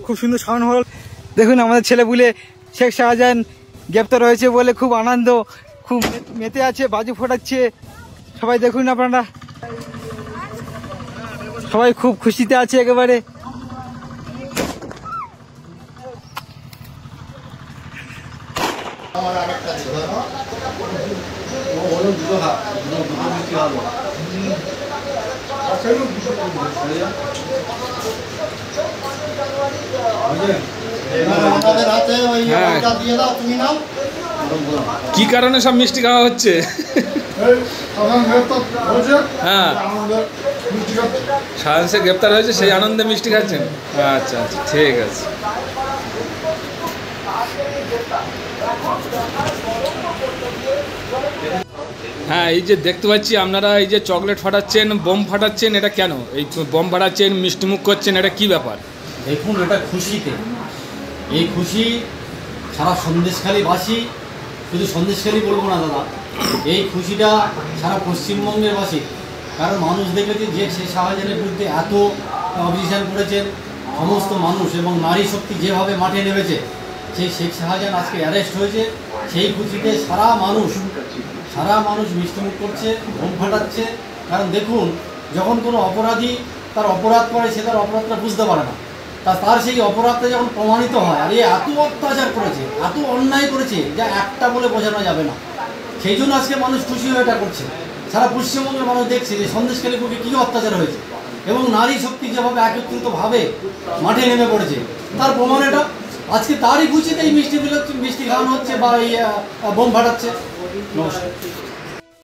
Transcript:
খুব সুন্দর সাউন্ড হল। দেখুন আমাদের ছেলেপুলে শেখ শাহজাহান গ্রেপ্তার হয়েছে বলে খুব আনন্দ, খুব মেতে আছে, বাজি ফোটাচ্ছে সবাই। দেখুন আপনারা সবাই খুব খুশিতে আছে একেবারে। কি কারণে সব মিষ্টি খাওয়া হচ্ছে? হ্যাঁ, শাহজাহান শেখ গ্রেপ্তার হয়েছে সেই আনন্দে মিষ্টি খাচ্ছেন। আচ্ছা আচ্ছা, ঠিক আছে। হ্যাঁ, এই যে দেখতে পাচ্ছি আপনারা এই যে চকলেট ফাটাচ্ছেন, বোম ফাটাচ্ছেন, এটা কেন? এই বোম ফাটাচ্ছেন, মিষ্টিমুখ করছেন, এটা কি ব্যাপার? দেখুন, এটা খুশিতে, এই খুশি সারা সন্দেশখালীবাসী, শুধু সন্দেশখালী বলবো না দাদা, এই খুশিটা সারা পশ্চিমবঙ্গের বাসী। কারণ মানুষ দেখেছে যে সেই শাহজাহানের বিরুদ্ধে এত অভিযান করেছেন সমস্ত মানুষ, এবং নারী শক্তি যেভাবে মাঠে নেমেছে, সেই শেখ শাহজাহান আজকে অ্যারেস্ট হয়েছে, সেই খুশিতে সারা মানুষ মিষ্টিমুখ করছে, বোম ফাটাচ্ছে। কারণ দেখুন, যখন কোনো অপরাধী তার অপরাধ করে, সে তার অপরাধটা বুঝতে পারে না, তার সেই অপরাধটা যখন প্রমাণিত হয়, আর এত অত্যাচার করেছে, এত অন্যায় করেছে, যা একটা বলে বোঝানো যাবে না। সেই জন্য আজকে মানুষ খুশি হয়ে এটা করছে। সারা পশ্চিমবঙ্গের মানুষ দেখছে যে সন্দেশখালীর বুকে কী অত্যাচার হয়েছে, এবং নারী শক্তি যেভাবে একত্রিতভাবে মাঠে নেমে পড়েছে, তার প্রমাণ এটা। আজকে তারই খুশিতে এই মিষ্টি খাওয়ানো হচ্ছে বা এই বোম ফাটাচ্ছে। নমস্কার।